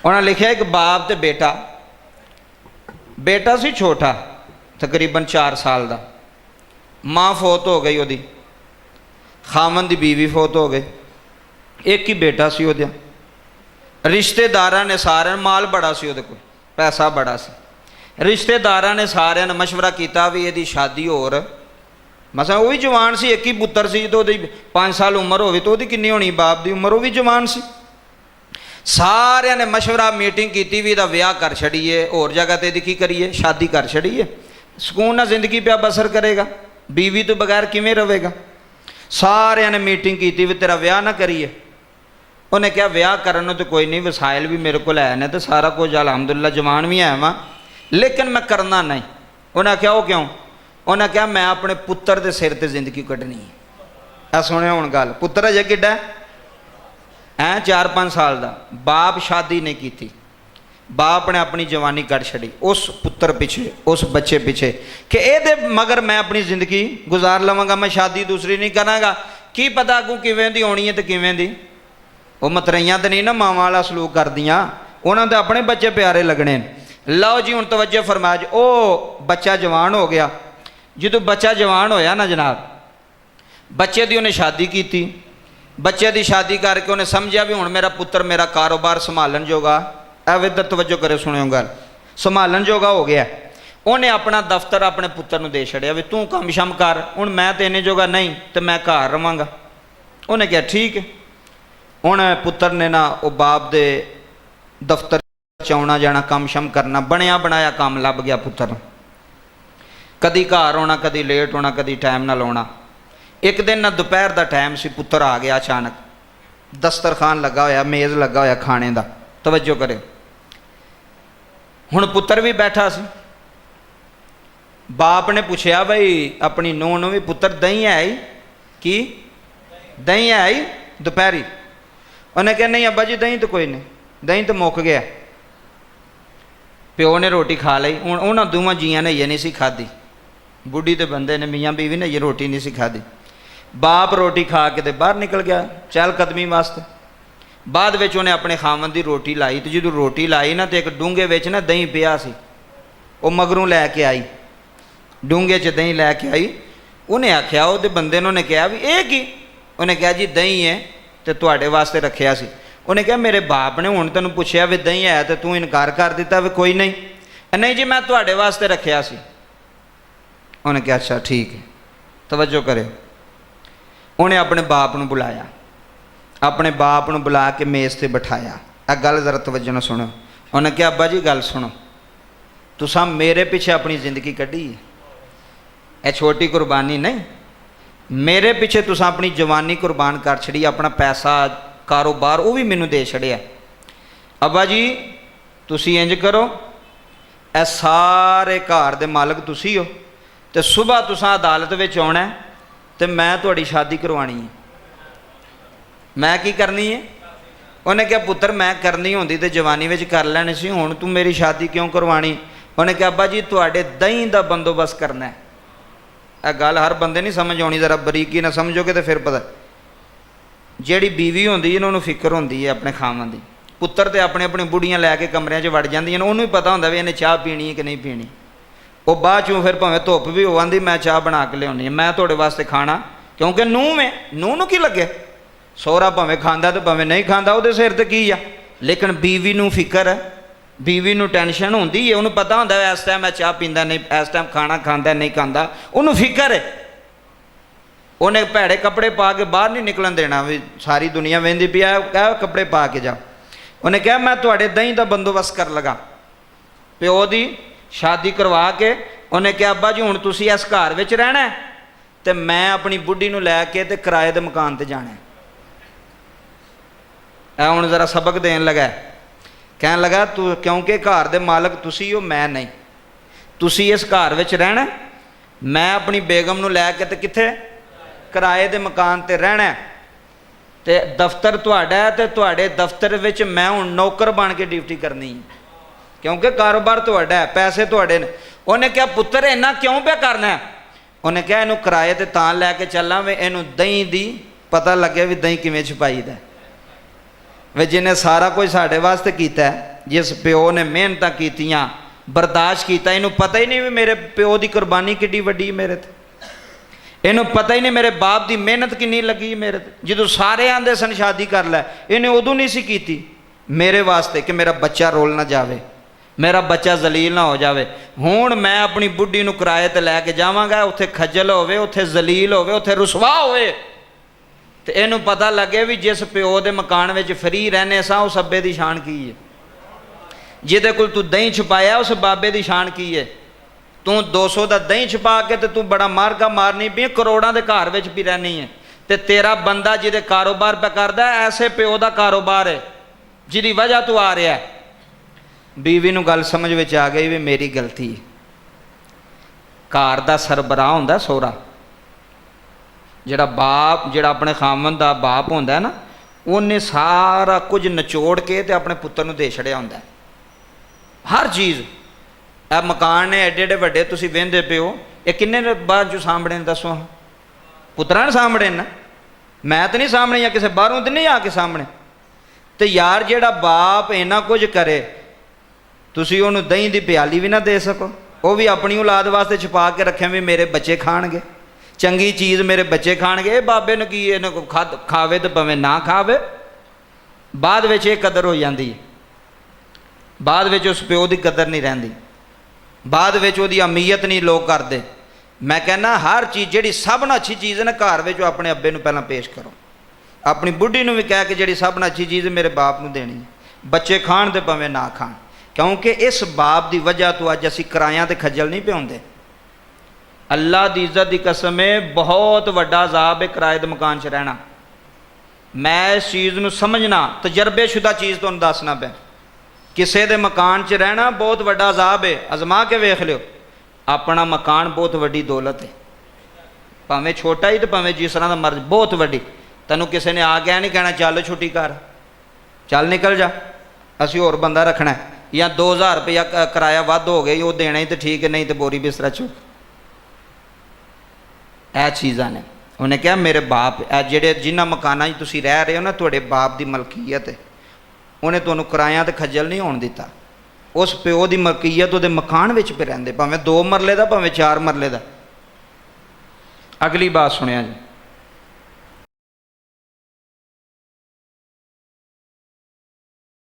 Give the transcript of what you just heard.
उन्हें लिखा एक बाप ते बेटा, बेटा सी छोटा तकरीबन 4 साल का, माँ फौत हो गई, वो खामन की बीवी फौत हो गई, एक ही बेटा सी वो। रिश्तेदार ने सारे माल बड़ा सी वो, पैसा बड़ा सी, रिश्तेदार ने सारे ने मशवरा किया भी यदि शादी होर, मसा वो भी जवान सी, एक ही पुत्र सी, तो 5 साल उम्र हो तो कितनी होनी बाप की उम्र, वो भी जवान सी। सारे ने मशवरा मीटिंग की भी इहदा विआह कर छड़ीए, होर जगह ते की करिए, शादी कर छड़ीए, सुकून ना जिंदगी पिया बसर करेगा, बीवी तो बगैर किवें रहेगा। सारे ने मीटिंग की भी तेरा विआह ना करिए। उन्हें क्या विआह करन तो कोई नहीं, वसाइल भी मेरे को है ने, तो सारा कुछ अलहमदुलिल्लाह जवान भी है वहाँ, लेकिन मैं करना नहीं। उन्हें क्या, वो क्यों? उन्हें क्या, मैं अपने पुत्र के सिर ते जिंदगी कढ़नी है। सुने हुण गल, पुत्र अजे किड्डा है 4-5 साल का, बाप शादी नहीं की, बाप ने अपनी जवानी कढ़ छड़ी उस पुत्र पिछे, उस बच्चे पिछे कि ये मगर मैं अपनी जिंदगी गुजार लवांगा, मैं शादी दूसरी नहीं करांगा, की पता अगू किवें दी होनी है तो किवें दी। वो मतरइयां तो नहीं ना मावां वाला सलूक कर दियां, उन्होंने तो अपने बच्चे प्यारे लगने। लो जी हुण तवज्जो फरमा जी, ओ बच्चा जवान हो गया, जो बच्चा जवान होया ना जनाब, बच्चे की उन्हें शादी की, बच्चे की शादी करके उन्हें समझा भी हुण मेरा पुत्र मेरा कारोबार संभालन जोगा, एवं तवज्जो करे सुनियो गल, संभालन जोगा हो गया। उन्हें अपना दफ्तर अपने पुत्र को दे छड़िया भी तू काम शम कर, हुण मैं तो इन्ने जोगा नहीं तो मैं घर रवांगा। उन्हें कहा ठीक है। हुण पुत्र ने ना वो बाप दे दफ्तर च आउणा जाना, काम शम करना, बनया बनाया काम लभ गया पुत्र, कदी घर आना, कदी लेट होना, कदी टाइम नाल आउणा। एक दिन ना दोपहर का टाइम सी, पुत्र आ गया अचानक, दस्तरखान लगा होया, मेज़ लगा होया खाने का, तवज्जो करे। हुण पुत्र भी बैठा सी, बाप ने पूछया भाई अपनी नूह नूं भी, पुत्र दही है ही की, दही है ही दोपहरी? उन्हें कहा नहीं अब्बा जी दही तो कोई नहीं, दही तो मुक गया। प्यो ने रोटी खा ली, हुण उन्होंने दोवां जियां ने ये नहीं सी खाधी, बुढ़ी तो बंदे ने मियाँ बीवी ने ये रोटी नहीं सी खाधी। बाप रोटी खा के बाहर निकल गया चहल कदमी वास्ते। बाद में उन्हें अपने खामन की रोटी लाई, तो जो रोटी लाई ना तो एक डूंगे विच ना दही पिया सी, वो मगरों लैके आई, डूंगे च दही लैके आई। उन्हें आख्या, वो बंदे ने उन्हें कहा भी ये की? उन्हें कहा जी दही है तो तुहाडे वास्ते रखिया सी। उन्हें कहा मेरे बाप ने हुण तैनूं पुछया भी दही है तो तू इनकार कर दिता भी कोई नहीं, नहीं जी मैं तुहाडे वास्ते रखिया सी। उन्हें कहा अच्छा ठीक है। तवज्जो करे, उन्हें अपने बाप को बुलाया, अपने बाप को बुला के मेज़ से बिठाया। आ गल जरा तवज्जो नाल सुनो। उन्हें कहा अब्बा जी गल सुनो, तुसां मेरे पिछे अपनी जिंदगी कढ़ी है, यह छोटी कुर्बानी नहीं, मेरे पिछे तुसां अपनी जवानी कुर्बान कर छड़ी, अपना पैसा कारोबार वो भी मैनू दे छड़िया। अब्बा जी तुसी इंज करो, ए सारे घर दे मालक तुसी हो, तो सुबह तुसां अदालत में आना है तो मैं तुहाडी शादी करवानी है। मैं की करनी है? उन्हें कहा पुत्र मैं करनी होंदी तो जवानी में कर लैनी सी, हुण तू मेरी शादी क्यों करवानी? उन्हें कहा अब्बा जी तुहाडे दही का बंदोबस्त करना है। यह गल हर बंदे नहीं समझ आनी, जरा बरीकी ना समझोगे तो फिर पता। जिहड़ी बीवी होंदी है उन्होंने फिक्र होंदी है अपने खावन की, पुत्र तो अपने अपनी बुढ़ियां लैके कमरियां च वड़ जांदियां, उन्होंने भी पता होंदा भी इन्हें चाह पीनी है कि नहीं पीनी। वो बाद चों फिर भावें धुप्प भी हो आंदी मैं चाह बना के लियाउणी, मैं तुहाडे वास्ते खाना, क्योंकि नूह में नूह नूं की लगे, सोहरा भावें खांदा तो भावें नहीं खांदा, उहदे सिर ते की आ। लेकिन बीवी नूं फिक्र है, बीवी नूं टेंशन होंदी है, उन्होंने पता होंदा है इस टाइम मैं चाह पींदा नहीं, इस टाइम खाना खांदा नहीं खांदा, उन्होंने फिक्र है। उन्हें भैड़े कपड़े पा के बाहर नहीं निकलन देना भी सारी दुनिया वेंदी पई है, कह कपड़े पा के जा। उन्हें कहा मैं तुहाडे दही का बंदोबस्त कर लगा। प्यो दी शादी करवा के उन्हें कहा अब्बा जी हुण तुसीं इस घर विच रहना है तो मैं अपनी बुढ़ी नूं लैके ते किराए दे मकान ते जाना है। हुण जरा सबक देन लगा, कहन लगा तू क्योंकि घर दे मालक तुसीं हो मैं नहीं, तुसीं इस घर विच रहना, मैं अपनी बेगम नूं लैके ते कित्थे किराए दे मकान ते रहना, ते दफ्तर तुहाडा है ते तुहाडे दफ्तर विच मैं हुण नौकर बन के ड्यूटी करनी है, क्योंकि कारोबार तुहाडा है, पैसे तुहाडे ने। उन्हें क्या पुत्र इन्ना क्यों पे करना है? उन्हें क्या इनू किराए ते तां लैके चलां वे इनू दही दी पता लगे भी दही किवें छपाईदा, वे जिन्हें सारा कुछ साढ़े वास्ते कीता है जिस प्यो ने मेहनत कीतियां बर्दाश्त किया, इनू पता ही नहीं भी मेरे प्यो की कुर्बानी किड्डी वड्डी मेरे ते, इनू पता ही नहीं मेरे बाप की मेहनत किन्नी लगी मेरे ते। जो सारे आंदे सन शादी कर लै, इन्हें उदों नहीं सी कीती मेरे वास्ते कि मेरा बच्चा रोल ना जावे, मेरा बच्चा जलील ना हो जाए। हुण मैं अपनी बुढ़ी नूं किराए ते लैके जावांगा, उत्थे खज्जल होवे, उत्थे जलील होवे, उत्थे रुसवा होवे, ते इनू पता लगे भी जिस प्यो दे मकान विच फ्री रहने सा उस अब्बे दी शान की है, जिहदे कोल तू दही छुपाया उस बाबे दी शान की है। तू 200 का दही छुपा के तो तू बड़ा मारका मारनी भी, करोड़ों के घर विच भी रहनी है, ते तेरा बंदा जिहदे कारोबार पे करदा ऐसे प्यो का कारोबार है जिहदी वजह तू आ रहा है। बीवी नूं गल समझ विच आ गई भी मेरी गलती है। घर का सरबराह हुंदा सोहरा, जिहड़ा बाप, जिहड़ा अपने खामन का बाप हुंदा ना, उन्हें सारा कुछ नचोड़ के ते अपने पुत्तर नूं दे छड़िया हुंदा हर चीज़। आ मकान ने एडे एडे वड्डे तुसीं वेंदे पिओ, ये किन्ने ने बाद चों सामभणे ने दसो, पुत्तरां ने सामभणे ना, मैं तो नहीं सामने या किसी बाहरों तो नहीं आके सामने। तो यार जिहड़ा बाप इन्ना कुछ करे, तुसीं उहनूं दही दी प्याली भी ना दे सको, वो भी अपनी औलाद वास्ते छुपा के रखें भी मेरे बच्चे खाणगे, चंगी चीज़ मेरे बच्चे खाणगे। बाबे ने की इन्हें खावे तो भावें ना खावे, बाद विच ये कदर हो जाती है, बाद विच उस प्यो की कदर नहीं रहिंदी, बाद विच उहदी अहमीयत नहीं लोग करते। मैं कहना हर चीज़ जिहड़ी सब नाल अच्छी चीज़ है ना घर विच अपने अब्बे नूं पहलां पेश करो, अपनी बुढ़ी नूं भी कह के जिहड़ी सब नाल अच्छी चीज़ मेरे बाप नूं देनी है, बच्चे खाण ते भावें ना खाण। क्योंकि इस बाप की वजह तो अज असीं किराया ते खज्जल नहीं पिआउंदे। अल्लाह की इज्जत की कसम है, बहुत वड्डा अजाब है किराए के मकान च रहना। मैं इस चीज़ नूं समझना, तजर्बेशुदा चीज़ तुहानूं दसना पै, किसी के मकान च रहना बहुत वड्डा अजाब है। अजमा के वेख लियो, अपना मकान बहुत वड्डी दौलत है, भावें छोटा ही तो भावें जिस तरह का मर्ज, बहुत वड्डी। तैनूं किसी ने आ गया नहीं कहना चल छुट्टी कर, चल निकल जा, असीं होर बंदा रखना है, या 2000 रुपया किराया वध हो गई वो देना ही तो ठीक है, नहीं तो बोरी बिस्तरा चुक। यह चीज़ां ने उन्हें कहा मेरे बाप जिहड़े जिन्हां मकानां 'च तुसीं रह रहे हो ना, तुहाडे बाप की मलकीयत है, उन्हें तुहानूं किराया तो खज्जल नहीं होण दिता। उस प्यो की मलकीयत उहदे मकान विच पे रहिंदे, भावें 2 मरले का भावें 4 मरले का। अगली बात सुनिया जी,